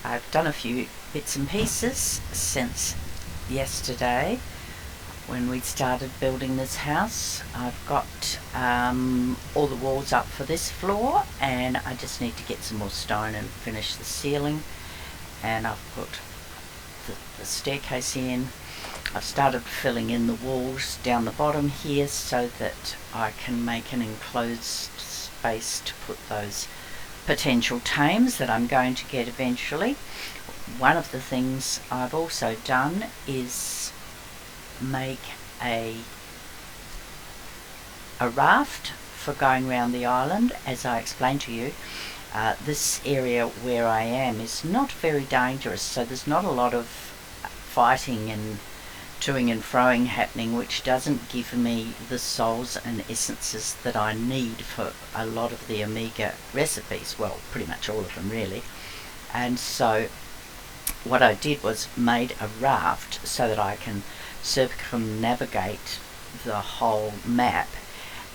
I've done a few bits and pieces since yesterday when we started building this house. I've got all the walls up for this floor, and I just need to get some more stone and finish the ceiling. And I've put the staircase in. I've started filling in the walls down the bottom here so that I can make an enclosed space to put those potential tames that I'm going to get eventually. One of the things I've also done is make a raft for going around the island. As I explained to you, this area where I am is not very dangerous, so there's not a lot of fighting and toing and froing happening, which doesn't give me the souls and essences that I need for a lot of the Omega recipes. Well, pretty much all of them really. And so what I did was made a raft so that I can circumnavigate the whole map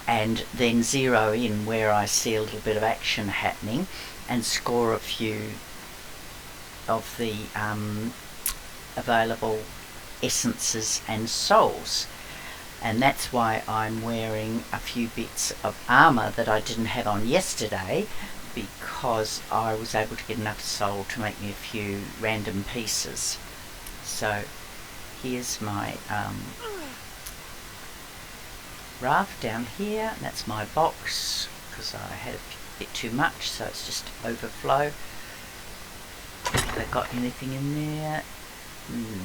and then zero in where I see a little bit of action happening and score a few of the available essences and souls. And that's why I'm wearing a few bits of armour that I didn't have on yesterday, because I was able to get enough soul to make me a few random pieces. So here's my raft down here, and that's my box because I had a bit too much, so it's just overflow. Have I got anything in there?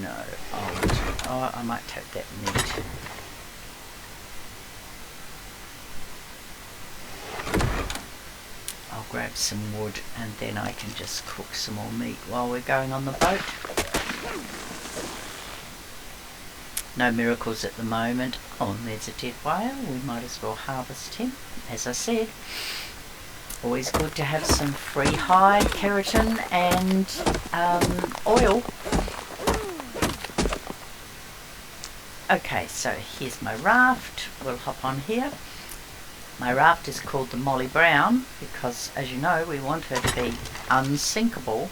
No. Oh, I might take that meat. I'll grab some wood and then I can just cook some more meat while we're going on the boat. No miracles at the moment. Oh, and there's a dead whale. We might as well harvest him. As I said, always good to have some free hide, keratin and oil. Okay, so here's my raft. We'll hop on here. My raft is called the Molly Brown because, as you know, we want her to be unsinkable.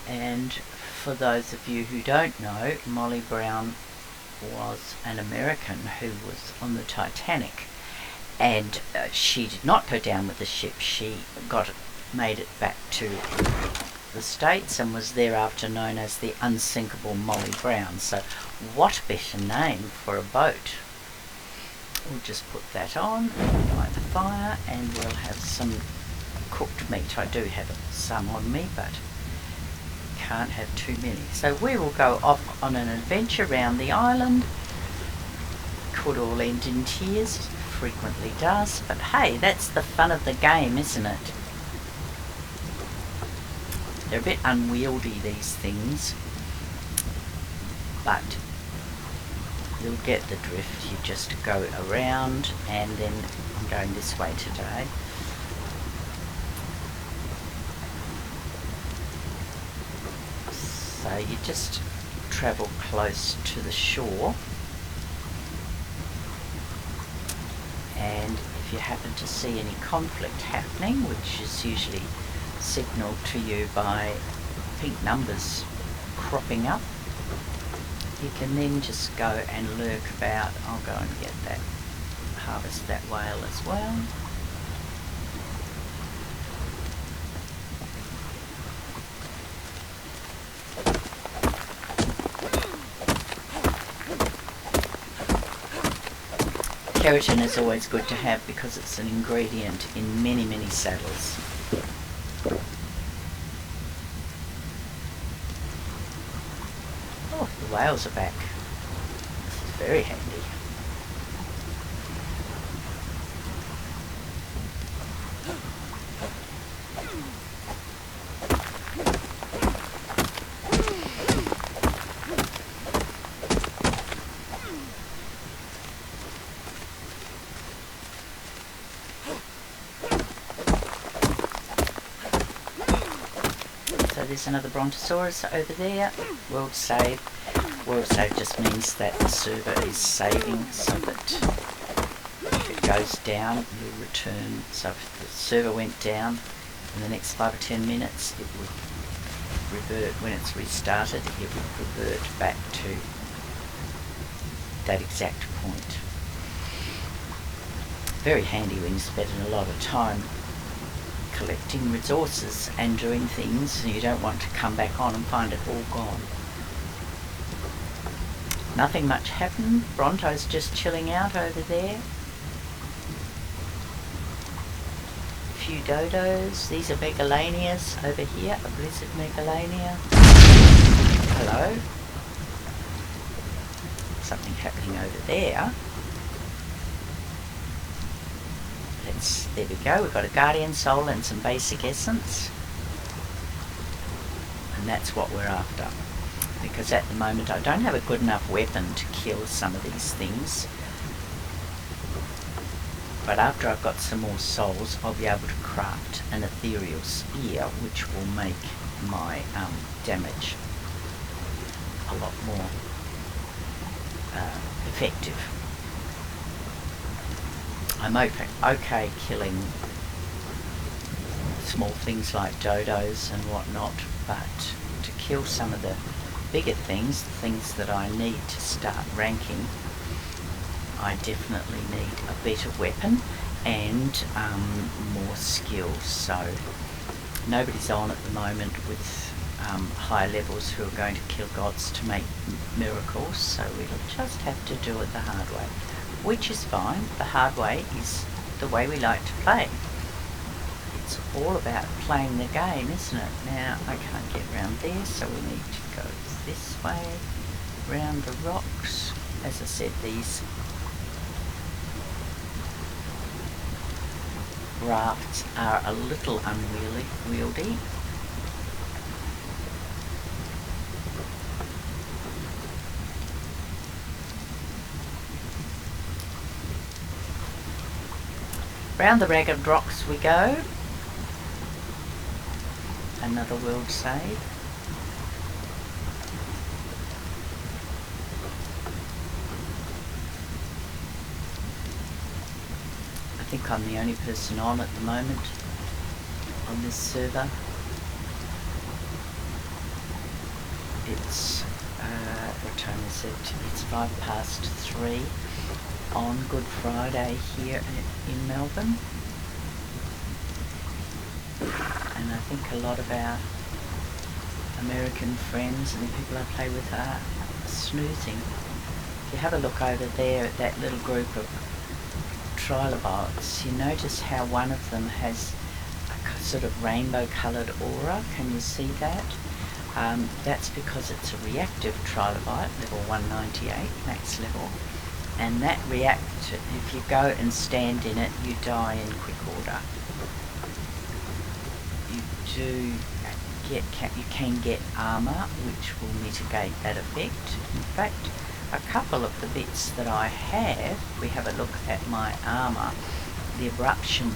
And for those of you who don't know, Molly Brown was an American who was on the Titanic, and she did not go down with the ship. She made it back to the States and was thereafter known as the unsinkable Molly Brown. So what better name for a boat? We'll just put that on, light the fire, and we'll have some cooked meat. I do have some on me, but can't have too many. So we will go off on an adventure around the island. Could all end in tears, frequently does, but hey, that's the fun of the game, isn't it? They're a bit unwieldy, these things, but you'll get the drift. You just go around, and then I'm going this way today. So you just travel close to the shore, and if you happen to see any conflict happening, which is usually signalled to you by pink numbers cropping up, you can then just go and lurk about. I'll go and get that, harvest that whale as well. Keratin is always good to have because it's an ingredient in many, many saddles. Oh, the whales are back. This is very handy. So there's another Brontosaurus over there. World save. World save just means that the server is saving so that if it goes down, you'll return. So if the server went down, in the next 5 or 10 minutes it would revert. When it's restarted, it would revert back to that exact point. Very handy when you're spending a lot of time collecting resources and doing things, and you don't want to come back on and find it all gone. Nothing much happened. Bronto's just chilling out over there. A few dodos. These are megalanias over here. A blizzard megalania. Hello. Something happening over there. There we go. We've got a guardian soul and some basic essence. And that's what we're after. Because at the moment I don't have a good enough weapon to kill some of these things. But after I've got some more souls, I'll be able to craft an ethereal spear, which will make my damage a lot more effective. I'm okay killing small things like dodos and whatnot, but to kill some of the bigger things, the things that I need to start ranking, I definitely need a better weapon and more skills. So nobody's on at the moment with high levels who are going to kill gods to make miracles, so we'll just have to do it the hard way, which is fine. The hard way is the way we like to play. It's all about playing the game, isn't it? Now I can't get round there, so we need to go this way, round the rocks. As I said, these rafts are a little unwieldy. Round the ragged rocks we go. Another world save. I think I'm the only person on at the moment on this server. It's what time is it? It's 3:05 on Good Friday here in Melbourne. And I think a lot of our American friends and the people I play with are snoozing. If you have a look over there at that little group of trilobites, you notice how one of them has a sort of rainbow coloured aura. Can you see that? That's because it's a reactive trilobite, level 198, max level. And that reacts, if you go and stand in it, you die in quick order. You can get armour, which will mitigate that effect. In fact, a couple of the bits that I have, we have a look at my armour, the abruption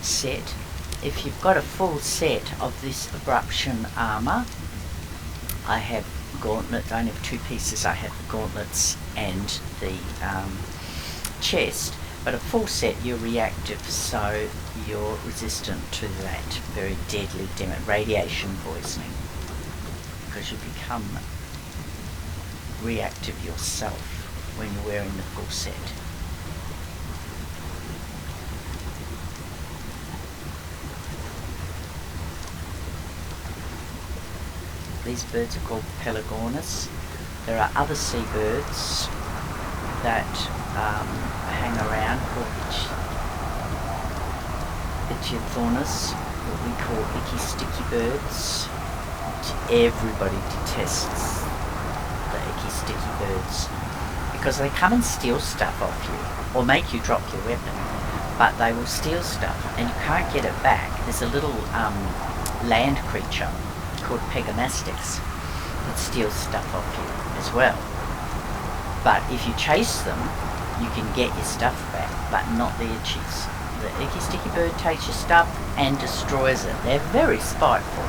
set. If you've got a full set of this abruption armour, I have gauntlet, I only have two pieces. I have the gauntlets and the chest, but a full set you're reactive, so you're resistant to that very deadly radiation poisoning, because you become reactive yourself when you're wearing the full set. These birds are called Pelagornis. There are other seabirds that hang around called Ichthyornis, what we call icky sticky birds. Everybody detests the icky sticky birds because they come and steal stuff off you or make you drop your weapon, but they will steal stuff and you can't get it back. There's a little land creature called Pegamastix that steals stuff off you as well. But if you chase them, you can get your stuff back, but not the itchies. The icky sticky bird takes your stuff and destroys it. They're very spiteful.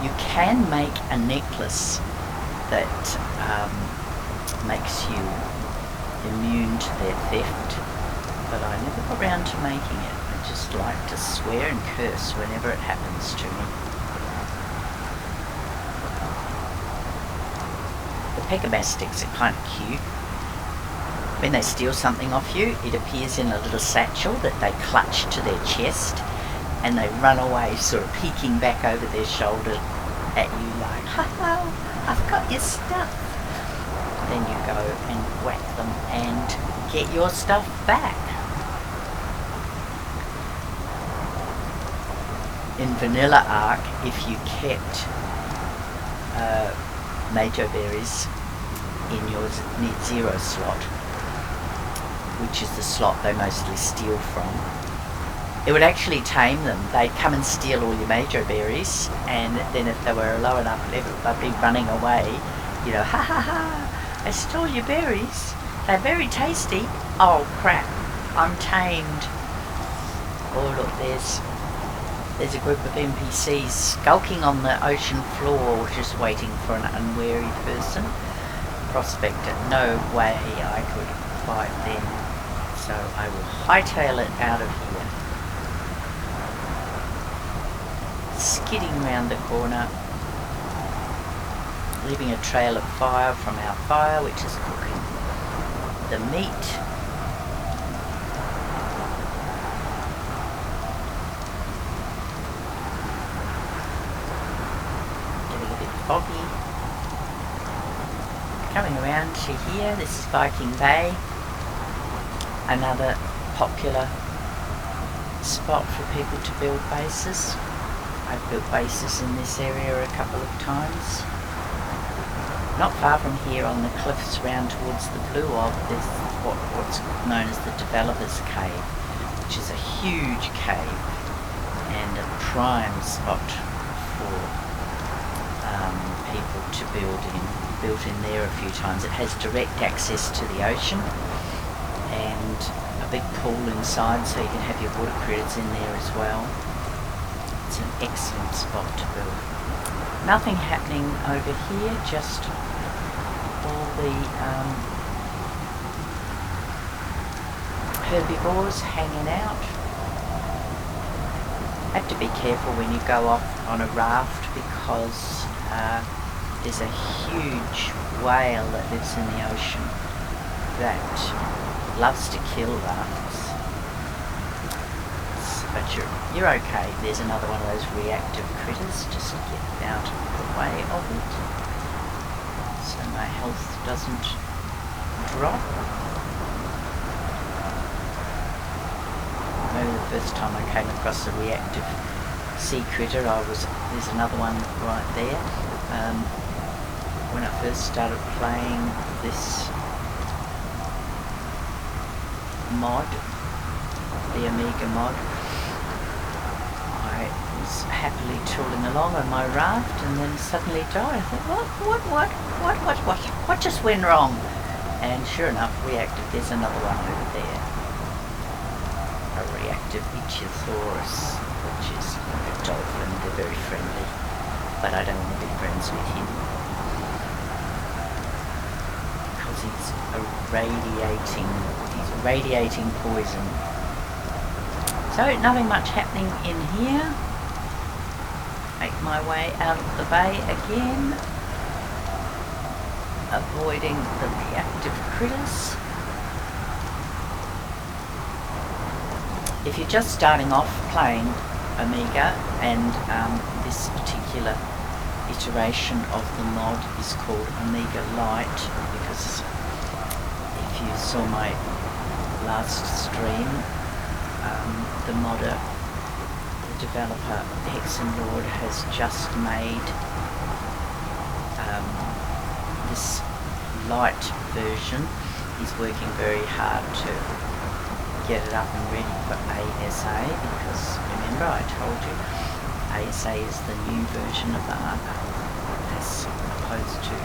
You can make a necklace that makes you immune to their theft, but I never got round to making it. I just like to swear and curse whenever it happens to me. The pegamastics are kind of cute. When they steal something off you, it appears in a little satchel that they clutch to their chest, and they run away, sort of peeking back over their shoulder at you like, ha ha, I've got your stuff. Then you go and whack them and get your stuff back. In Vanilla Ark, if you kept Major berries in your net zero slot, which is the slot they mostly steal from, it would actually tame them. They'd come and steal all your Major berries, and then if they were a low enough level, they'd be running away, you know, ha ha ha, I stole your berries, they're very tasty. Oh crap, I'm tamed. Oh look, there's a group of NPCs skulking on the ocean floor, just waiting for an unwary person. Prospector, no way I could fight them, so I will hightail it out of here. Skidding round the corner, leaving a trail of fire from our fire, which is cooking the meat. Getting a bit foggy. Coming around to here, this is Viking Bay, another popular spot for people to build bases. I've built bases in this area a couple of times. Not far from here on the cliffs round towards the Blue Ob, there's what's known as the Developer's Cave, which is a huge cave and a prime spot for people to build in. Built in there a few times. It has direct access to the ocean and a big pool inside, so you can have your water critters in there as well. It's an excellent spot to build. Nothing happening over here, just all the herbivores hanging out. Have to be careful when you go off on a raft, because there's a huge whale that lives in the ocean that loves to kill rafts. But you're okay. There's another one of those reactive critters. Just get out of the way of it so my health doesn't drop. Maybe the first time I came across a reactive sea critter, there's another one right there. When I first started playing this mod, the Amiga mod, I was happily tooling along on my raft and then suddenly died. I thought, what just went wrong? And sure enough, reactive, there's another one over there. A reactive Ichthyosaurus, which is like a dolphin. They're very friendly, but I don't want to be friends with him, because he's radiating poison. So nothing much happening in here. Make my way out of the bay again, avoiding the reactive critters. If you're just starting off playing Amiga, and this particular iteration of the mod is called Amiga Lite, because if you saw my last stream, the modder, the developer Hexenlord, has just made this light version. He's working very hard to get it up and ready for ASA, because remember I told you ASA is the new version of Ark as opposed to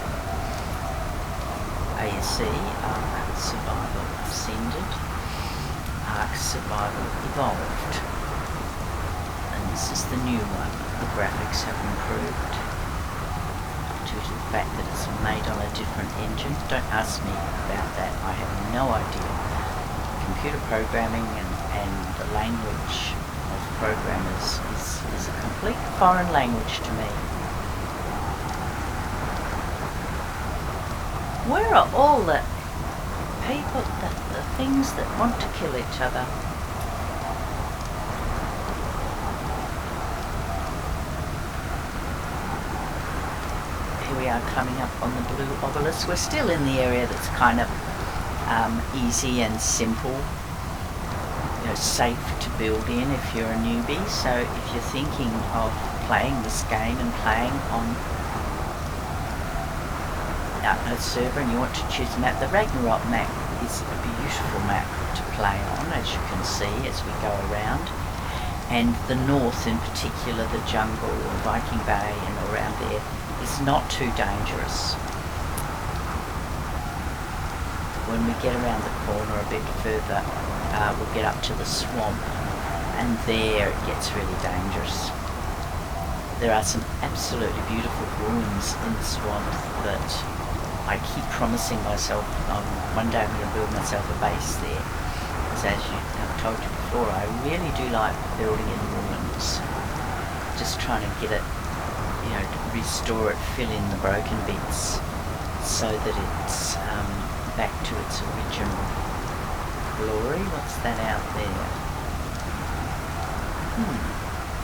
ASE, Ark Survival Ascended, Ark Survival Evolved, and this is the new one. The graphics have improved due to the fact that it's made on a different engine. Don't ask me about that, I have no idea. Computer programming and and the language of programmers is a complete foreign language to me. Where are all the people, the things that want to kill each other? Here we are coming up on the blue obelisk. We're still in the area that's kind of easy and simple, safe to build in if you're a newbie. So if you're thinking of playing this game and playing on a server and you want to choose a map, the Ragnarok map is a beautiful map to play on, as you can see as we go around. And the north in particular, the jungle or Viking Bay and around there, is not too dangerous. When we get around the corner a bit further, we'll get up to the swamp, and there it gets really dangerous. There are some absolutely beautiful ruins in the swamp that I keep promising myself one day I'm going to build myself a base there. Because as I've told you before, I really do like building in ruins. Just trying to get it, restore it, fill in the broken bits so that it's back to its original glory. What's that out there?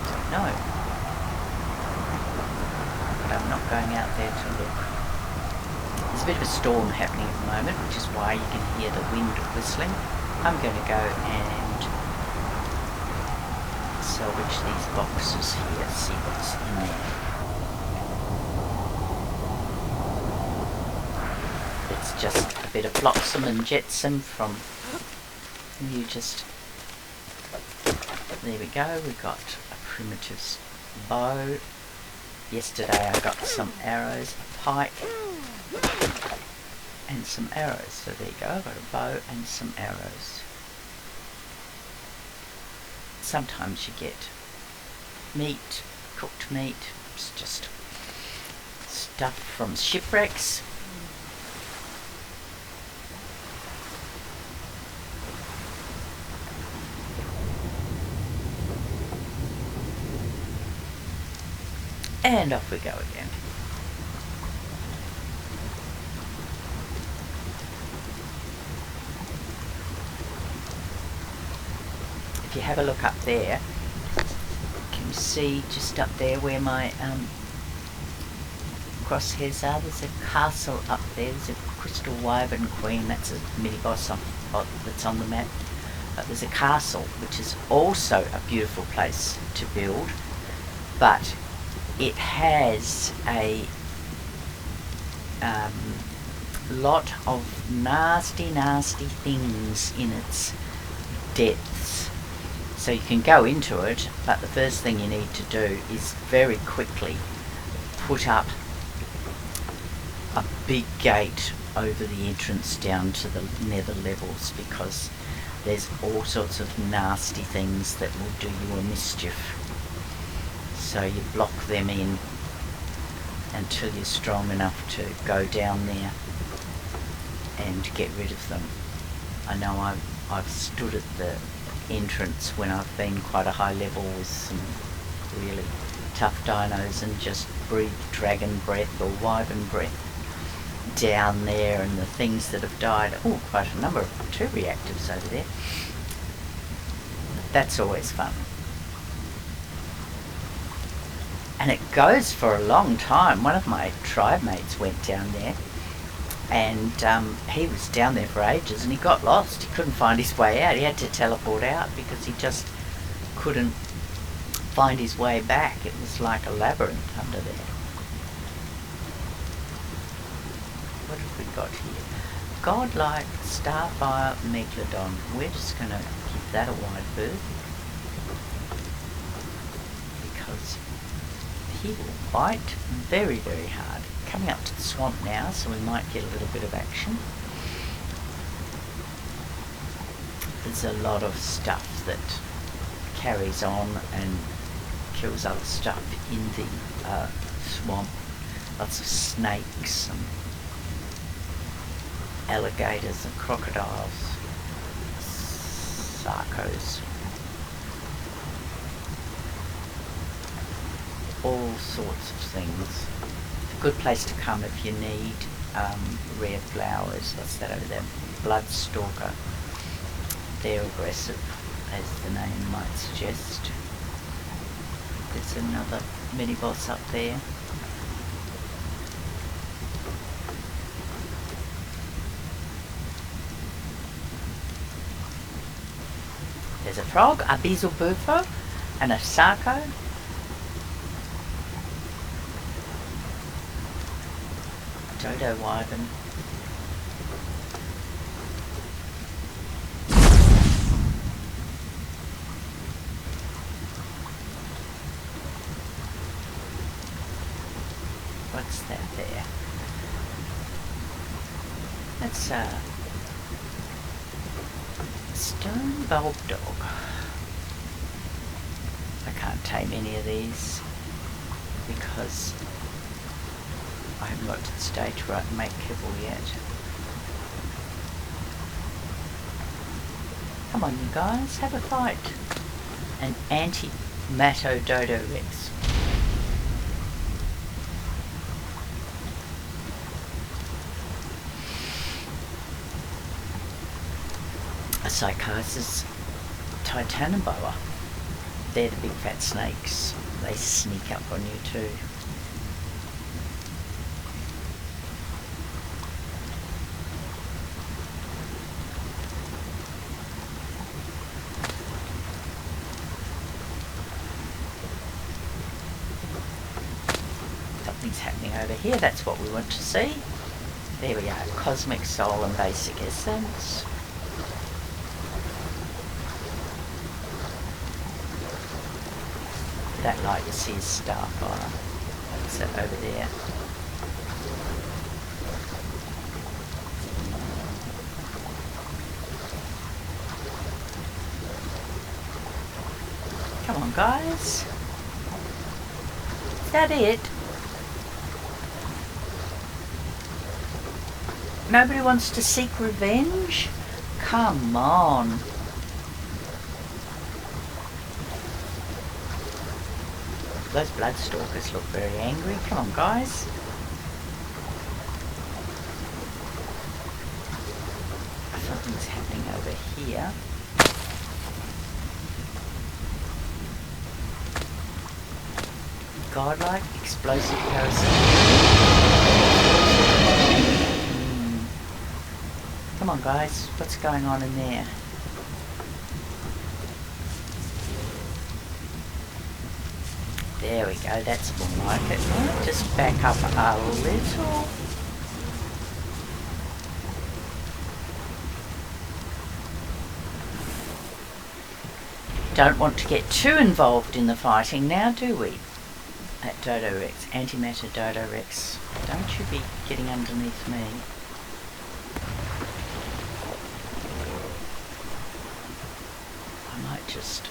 Don't know. But I'm not going out there to look. There's a bit of a storm happening at the moment, which is why you can hear the wind whistling. I'm going to go and salvage these boxes here, see what's in there. It's just a bit of flotsam and jetsam from you just... There we go, we got a primitive bow. Yesterday I got some arrows, a pike, and some arrows. So there you go, I've got a bow and some arrows. Sometimes you get meat, cooked meat. It's just stuff from shipwrecks. And off we go again. If you have a look up there, you can see just up there where my crosshairs are, there's a castle up there. There's a crystal wyvern queen. That's a mini boss that's on the map. But there's a castle, which is also a beautiful place to build, but it has a lot of nasty things in its depths. So you can go into it, but the first thing you need to do is very quickly put up a big gate over the entrance down to the nether levels, because there's all sorts of nasty things that will do you a mischief. So you block them in until you're strong enough to go down there and get rid of them. I know I've stood at the entrance when I've been quite a high level with some really tough dinos and just breathed dragon breath or wyvern breath down there, and the things that have died, quite a number of 2 reactives over there. That's always fun. And it goes for a long time. One of my tribe mates went down there, and he was down there for ages, and he got lost. He couldn't find his way out. He had to teleport out because he just couldn't find his way back. It was like a labyrinth under there. What have we got here? Godlike Starfire Megalodon. We're just going to give that a wide berth, because he will bite very, very hard. Coming up to the swamp now, so we might get a little bit of action. There's a lot of stuff that carries on and kills other stuff in the swamp. Lots of snakes and alligators and crocodiles. sarcos. All sorts of things. A good place to come if you need rare flowers. What's that over there? Blood stalker. They're aggressive, as the name might suggest. There's another mini boss up there. There's a frog, a beelzebufo, and a sarco. Dodo wyvern. What's that there? That's a stone bulb dog. I can't tame any of these because I haven't got to the stage where I can make kibble yet. Come on, you guys, have a fight. An anti-mato dodo rex. A psychosis titanoboa. They're the big fat snakes. They sneak up on you too. Something's happening over here. That's what we want to see. There we are. Cosmic soul and basic essence. That light you see is starfire. That's it over there. Come on, guys. Is that it? Nobody wants to seek revenge? Come on. Those bloodstalkers look very angry. Come on, guys. Something's happening over here. Godlike, explosive parasite. Come on, guys. What's going on in there? There we go, that's more like it. Just back up a little. Don't want to get too involved in the fighting now, do we? That Dodo Rex, antimatter Dodo Rex. Don't you be getting underneath me. I might just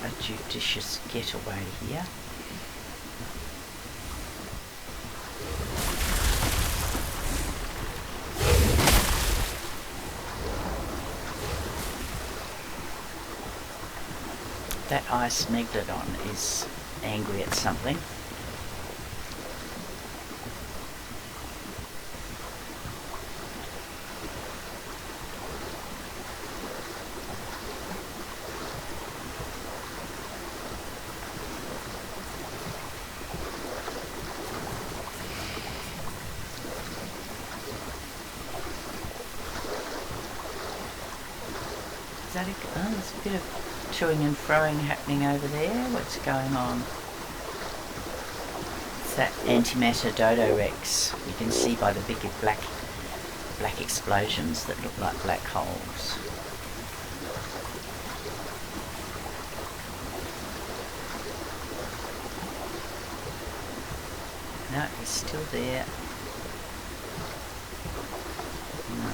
a judicious getaway here. That ice megalodon is angry at something. Oh, there's a bit of toing and froing happening over there. What's going on? It's that antimatter Dodo Rex. You can see by the big black explosions that look like black holes. No, he's still there. No.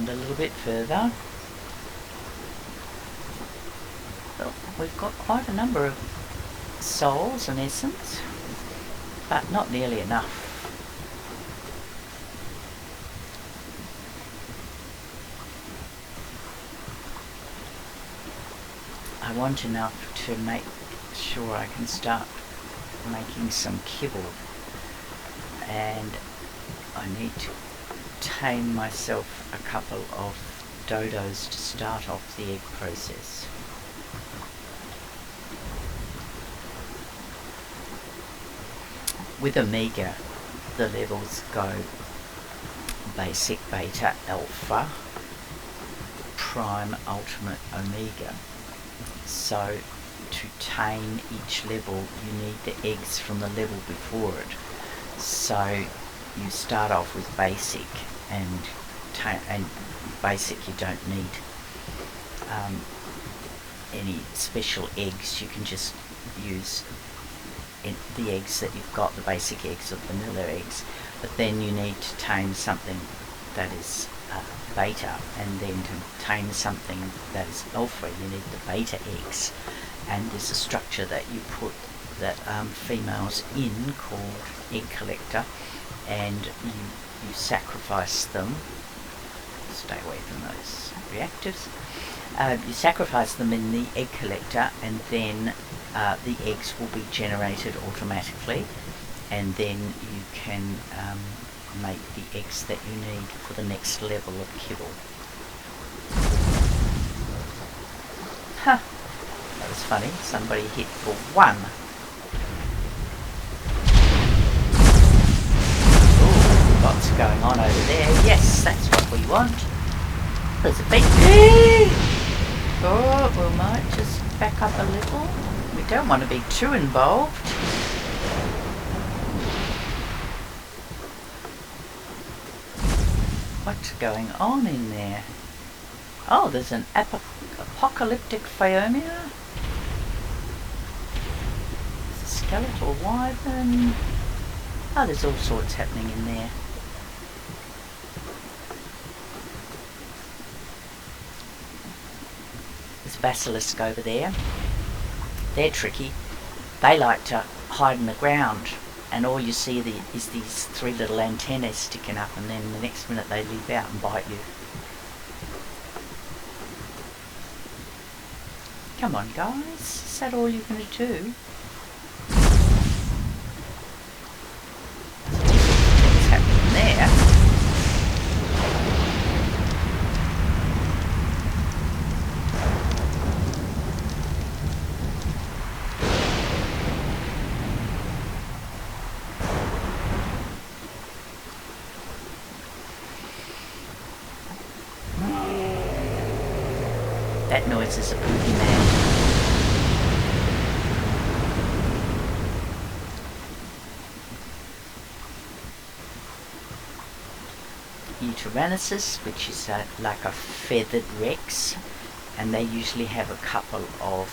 A little bit further. Well, we've got quite a number of souls and essence, but not nearly enough. I want enough to make sure I can start making some kibble, and I need to tame myself a couple of dodos to start off the egg process. With Omega, the levels go basic, beta, alpha, prime, ultimate, omega. So to tame each level, you need the eggs from the level before it. So you start off with basic, and basic you don't need any special eggs. You can just use the eggs that you've got, the basic eggs or vanilla eggs. But then you need to tame something that is beta, and then to tame something that is alpha, you need the beta eggs. And there's a structure that you put that females in called egg collector, and you sacrifice them. Stay away from those reactives. You sacrifice them in the egg collector, and then the eggs will be generated automatically, and then you can make the eggs that you need for the next level of kibble. Huh, that was funny. Somebody hit for 1. Ooh, lots going on over there. Yes, that's what we want. There's a big... Oh, we might just back up a little. We don't want to be too involved. What's going on in there? Oh, there's an apocalyptic Phaeomia. There's a skeletal wyvern. Oh, there's all sorts happening in there. There's basilisk over there. They're tricky. They like to hide in the ground, and all you see is these 3 little antennae sticking up, and then the next minute they leap out and bite you. Come on, guys. Is that all you're going to do? What's happening there? That noise is a boogeyman. Tyrannosus, which is like a feathered rex, and they usually have a couple of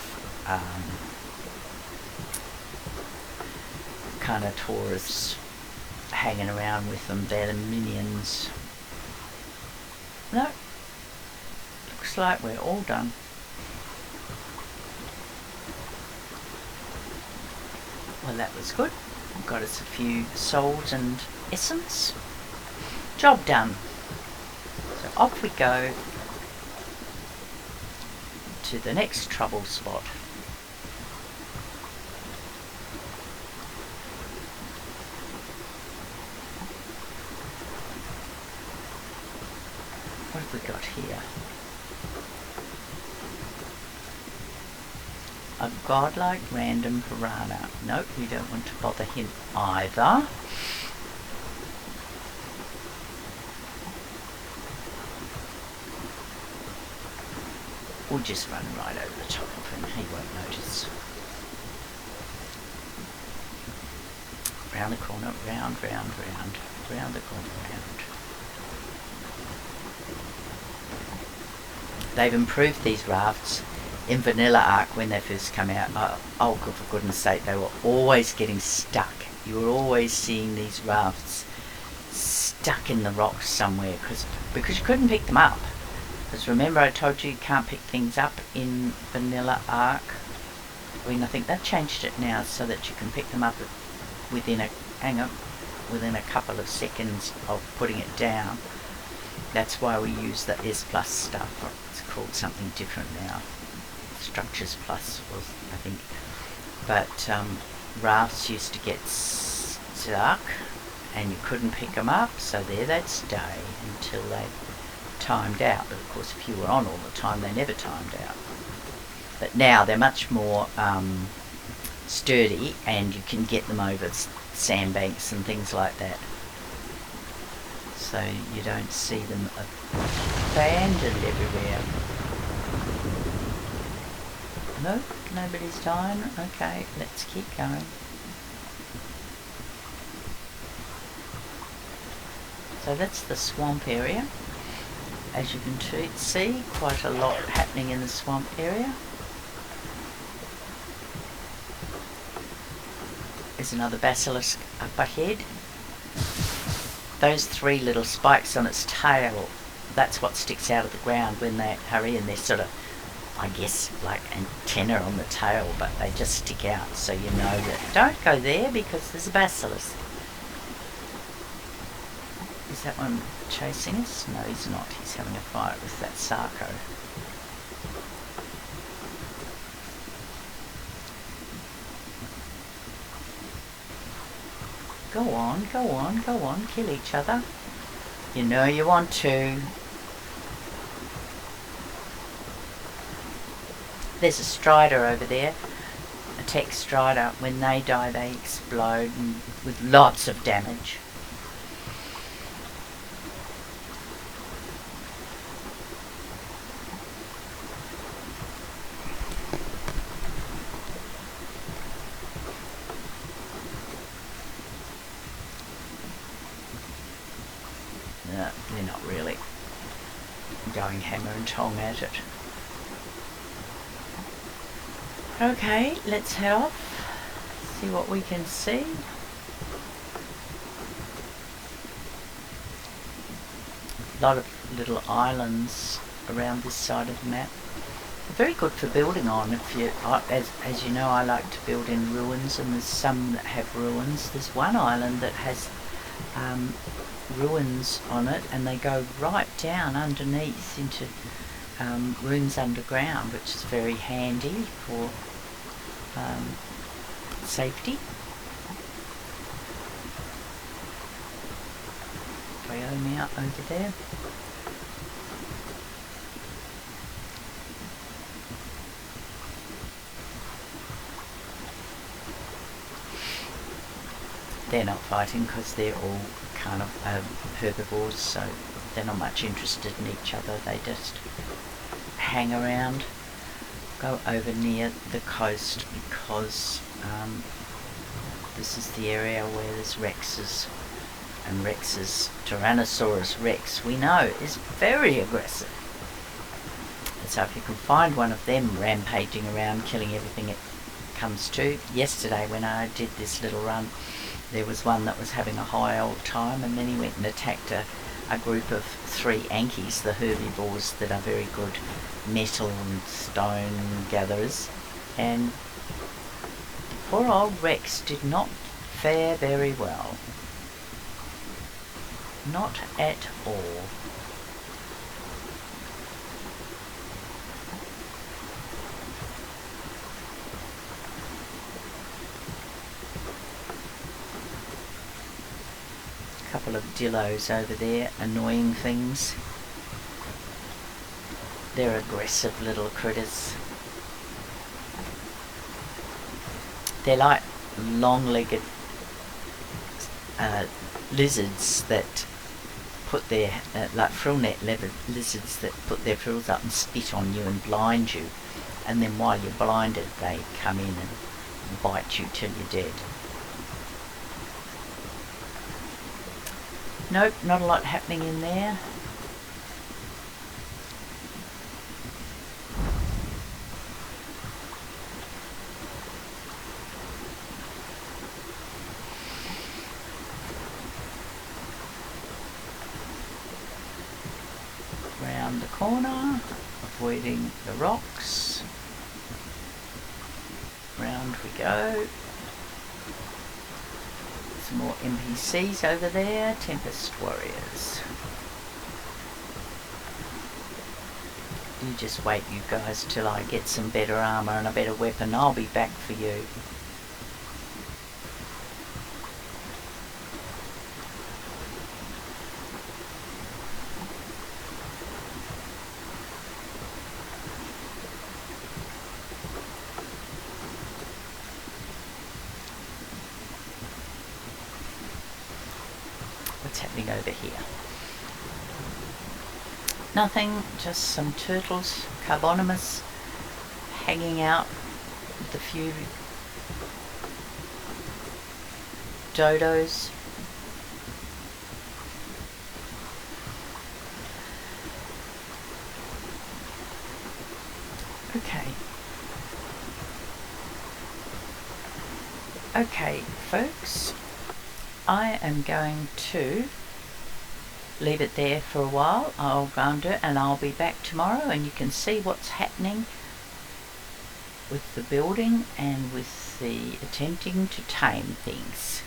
Carnotaurus hanging around with them. They're the minions. No, looks like we're all done. Well, that was good. Got us a few souls and essence. Job done. So off we go to the next trouble spot. What have we got here? A godlike random piranha. Nope, we don't want to bother him either. We'll just run right over the top of him, he won't notice. Round the corner, round, round the corner, round. They've improved these rafts. In Vanilla Ark, when they first come out, oh for goodness sake, they were always getting stuck. You were always seeing these rafts stuck in the rocks somewhere because you couldn't pick them up. Because remember I told you can't pick things up in Vanilla Ark? I mean, I think they've changed it now so that you can pick them up within a hang up within a couple of seconds of putting it down. That's why we use the S Plus stuff. It's called something different now. Structures Plus was, I think. But rafts used to get stuck and you couldn't pick them up, so there they'd stay until they timed out. But of course, if you were on all the time, they never timed out. But now they're much more sturdy, and you can get them over sandbanks and things like that. So you don't see them abandoned everywhere. No, nobody's dying. Okay, let's keep going. So that's the swamp area. As you can see, quite a lot happening in the swamp area. There's another basilisk up ahead. Those three little spikes on its tail, that's what sticks out of the ground when they hurry, and they're sort of, I guess, like antenna on the tail, but they just stick out, so you know that don't go there because there's a basilisk. Is that one chasing us? No, he's not. He's having a fight with that Sarco. Go on, go on, go on, kill each other. You know you want to. There's a strider over there, a tech strider. When they die, they explode with lots of damage. No, they're not really going hammer and tong at it. Okay, let's head off, see what we can see. A lot of little islands around this side of the map. They're very good for building on. If you, as you know, I like to build in ruins, and there's some that have ruins. There's one island that has ruins on it, and they go right down underneath into rooms underground, which is very handy for safety. Wyoming out over there. They're not fighting because they're all kind of herbivores, so they're not much interested in each other. They just hang around. Go over near the coast because this is the area where there's Rexes, and Rexes, Tyrannosaurus Rex, we know, is very aggressive. And so if you can find one of them rampaging around, killing everything it comes to. Yesterday when I did this little run, there was one that was having a high old time, and then he went and attacked a group of 3 Ankies, the herbivores that are very good metal and stone gatherers, and poor old Rex did not fare very well. Not at all. A couple of dillos over there, annoying things. They're aggressive little critters. They're like long-legged lizards that put their, like frillnet lizards that put their frills up and spit on you and blind you. And then while you're blinded, they come in and bite you till you're dead. Nope, not a lot happening in there. Round the corner, avoiding the rocks. Round we go. some more NPCs over there. Tempest Warriors. You just wait, you guys, till I get some better armour and a better weapon. I'll be back for you. What's happening over here? Nothing, just some turtles, Carbonimus, hanging out with a few dodos. Okay, folks, I am going to leave it there for a while. I'll go under and I'll be back tomorrow, and you can see what's happening with the building and with the attempting to tame things.